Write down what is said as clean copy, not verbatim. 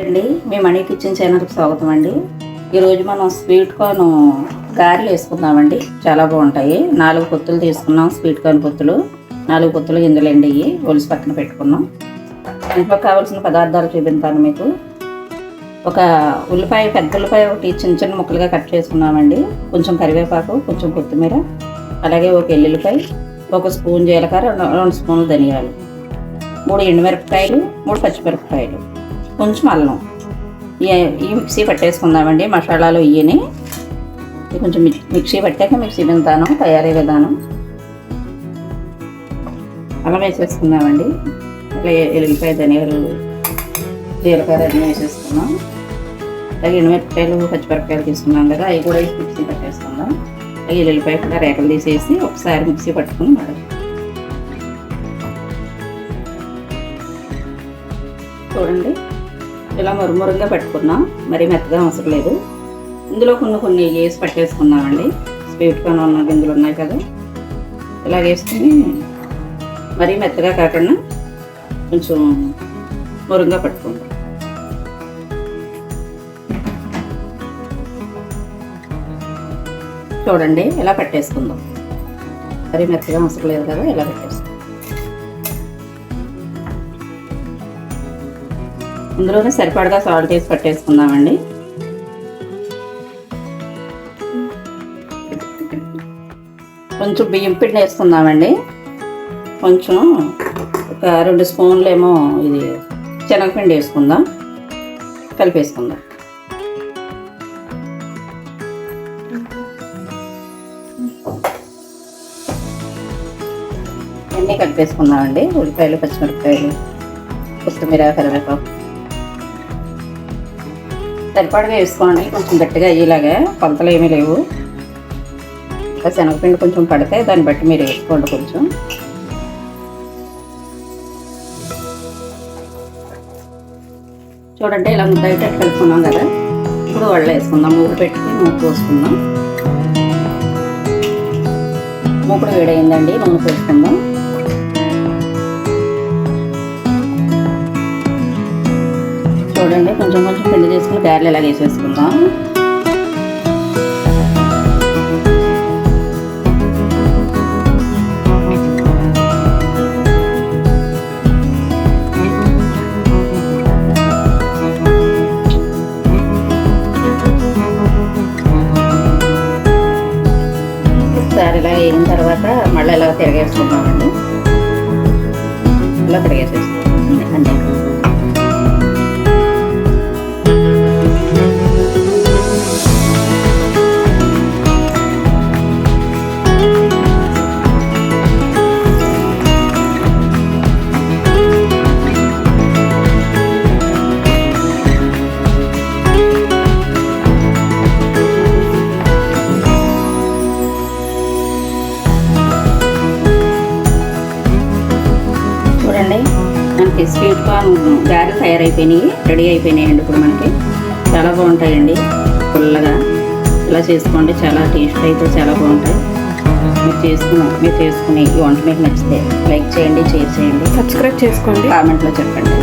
అండి మీ money kitchen ఛానల్కి స్వాగతం అండి. ఈరోజు మనం స్వీట్ కార్న్ గారెలు వేసుకుందామండి. చాలా బాగుంటాయి. 4 పొత్తులు తీసుకున్నాం. స్వీట్ కార్న్ పొత్తులు 4 పొత్తులు ఇందులో అండి ఒలిసి పక్కన పెట్టుకున్నాం. ఇంట్లో కావాల్సిన పదార్థాలు చూపిస్తాను మీకు. ఒక ఉల్లిపాయ, పెద్ద ఉల్లిపాయ ఒకటి చిన్న చిన్న ముక్కలుగా కట్ చేసుకున్నామండి. కొంచెం కరివేపాకు, కొంచెం కొత్తిమీర, అలాగే ఒక ఎల్లుల్లిపాయ, 1 స్పూన్ జీలకర్ర, 2 స్పూన్లు ధనియాలు, 3 ఎండుమిరపకాయలు, 3 పచ్చిమిరపకాయలు, కొంచెం అల్లం. ఈ మిక్సీ పట్టేసుకుందామండి. మసాలాలు ఇవని కొంచెం మిక్సీ పట్టాక మిక్సీ విధానం, తయారీ విధానం అల్లం వేసేసుకుందామండి. అలా ఎల్లుల్లిపాయ, ధనియాలు, జీలకర్ర అన్నీ వేసేసుకున్నాం. అలాగే ఎండుమిరపకాయలు, పచ్చిమిరపకాయలు తీసుకున్నాం కదా, అవి కూడా మిక్సీ పట్టేసుకుందాం. అలాగే ఎల్లుల్లిపాయ కూడా రేకలు తీసేసి ఒకసారి మిక్సీ పట్టుకుని మరి చూడండి. ఇలా మురుమురుగా పట్టుకున్నాం. మరీ మెత్తగా అవసరం లేదు. ఇందులో కొన్ని వేసి పట్టేసుకున్నామండి. స్వీట్ కార్న్ ఉన్న గింజలు ఉన్నాయి కదా, ఇలా వేసుకుని మరీ మెత్తగా కాకుండా కొంచెం మురుగ్గా పట్టుకుందాం. చూడండి ఇలా పట్టేసుకుందాం. మరీ మెత్తగా అవసరం లేదు కదా, ఇలా పెట్టేసుకుందాం. ఇందులోనే సరిపడగా సాల్ట్ వేసి పట్టేసుకుందామండి. కొంచెం బియ్యం పిండి వేసుకుందామండి. కొంచెం ఒక 2 స్పూన్లు ఏమో ఇది శనగపిండి వేసుకుందాం. కలిపేసుకుందాం. అన్నీ కలిపేసుకుందామండి. ఉల్లిపాయలు, పచ్చిమిరపకాయలు, కొత్తిమీర, కరివేపాకు సరిపడగా వేసుకోండి. కొంచెం గట్టిగా అయ్యేలాగా, కొలతలు ఏమీ లేవు. ఇంకా శనగపిండి కొంచెం పడితే దాన్ని బట్టి మీరు వేసుకోండి. కొంచెం చూడండి ఇలా ముద్ద అయితే కలుపుకున్నాం కదా. ఇప్పుడు వాళ్ళు వేసుకుందాం. మూకు పెట్టి మూకు పోసుకుందాం. మూకుడు వేడైందండి. నూనె పోసుకుందాం. చూడండి కొంచెం పిండి చేసుకుని గారెలు ఇలా వేసేసుకుందాం. ఒకసారి ఇలా వేయిన తర్వాత మళ్ళీ ఇలా తిరగేసుకుందామండి. ఇలా తిరగేసేసుకుందాం అంతే. మనకి స్వీట్ కార్న్ గారెలు తయారైపోయినాయి, రెడీ అయిపోయినాయండి. ఇప్పుడు మనకి చాలా బాగుంటాయండి. పుల్లగా ఇలా చేసుకోండి. చాలా టేస్ట్ అయితే చాలా బాగుంటాయి. మీరు చేసుకుని ఈ వంట మీకు నచ్చితే లైక్ చేయండి, షేర్ చేయండి, సబ్స్క్రైబ్ చేసుకోండి, కామెంట్లో చెప్పండి.